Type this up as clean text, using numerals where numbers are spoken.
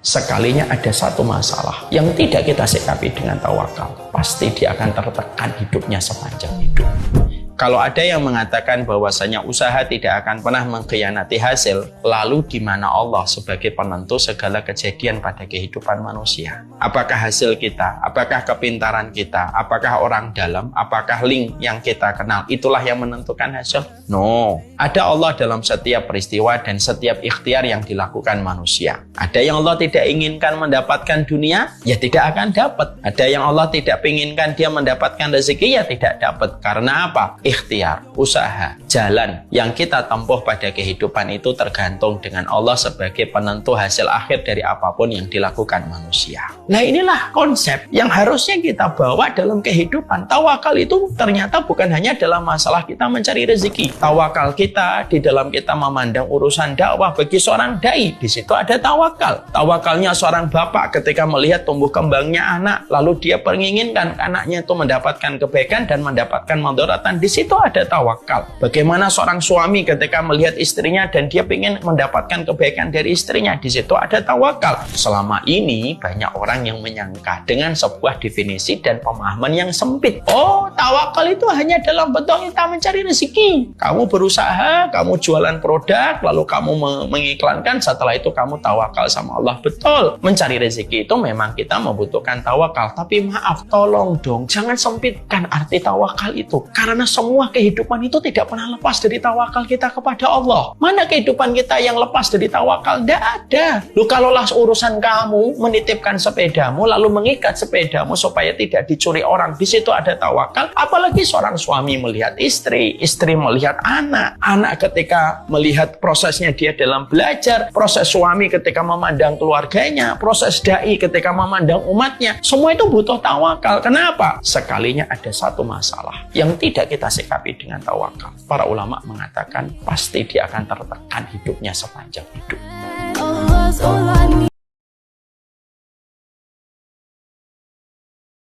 Sekalinya ada satu masalah yang tidak kita sikapi dengan tawakal, pasti dia akan tertekan hidupnya sepanjang hidup. Kalau ada yang mengatakan bahwasanya usaha tidak akan pernah mengkhianati hasil, lalu di mana Allah sebagai penentu segala kejadian pada kehidupan manusia? Apakah hasil kita, apakah kepintaran kita, apakah orang dalam, apakah link yang kita kenal, itulah yang menentukan hasil? No, ada Allah dalam setiap peristiwa dan setiap ikhtiar yang dilakukan manusia. Ada yang Allah tidak inginkan mendapatkan dunia, ya tidak akan dapat. Ada yang Allah tidak inginkan dia mendapatkan rezeki, ya tidak dapat. Karena apa? Ikhtiar, usaha, jalan yang kita tempuh pada kehidupan itu tergantung dengan Allah sebagai penentu hasil akhir dari apapun yang dilakukan manusia. Nah, inilah konsep yang harusnya kita bawa dalam kehidupan. Tawakal itu ternyata bukan hanya dalam masalah kita mencari rezeki. Tawakal kita di dalam kita memandang urusan dakwah bagi seorang dai. Di situ ada tawakal. Tawakalnya seorang bapak ketika melihat tumbuh kembangnya anak, lalu dia menginginkan anaknya itu mendapatkan kebaikan dan mendapatkan madaratan. Di situ ada tawakal. Bagaimana seorang suami ketika melihat istrinya dan dia ingin mendapatkan kebaikan dari istrinya, di situ ada tawakal. Selama ini banyak orang yang menyangka dengan sebuah definisi dan pemahaman yang sempit. Oh, tawakal itu hanya dalam bentuk kita mencari rezeki. Kamu berusaha, kamu jualan produk, lalu kamu mengiklankan, setelah itu kamu tawakal sama Allah. Betul, mencari rezeki itu memang kita membutuhkan tawakal. Tapi maaf, tolong dong, jangan sempitkan arti tawakal itu. Karena semua kehidupan itu tidak pernah lepas dari tawakal kita kepada Allah. Mana kehidupan kita yang lepas dari tawakal? Tidak ada. Lu kalaulah urusan kamu menitipkan sepedamu, lalu mengikat sepedamu supaya tidak dicuri orang, di situ ada tawakal. Apalagi seorang suami melihat istri, istri melihat anak, anak ketika melihat prosesnya dia dalam belajar, proses suami ketika memandang keluarganya, proses dai ketika memandang umatnya, semua itu butuh tawakal. Kenapa? Sekalinya ada satu masalah yang tidak kita sikapi dengan tawakal, para ulama mengatakan pasti dia akan tertekan hidupnya sepanjang hidup.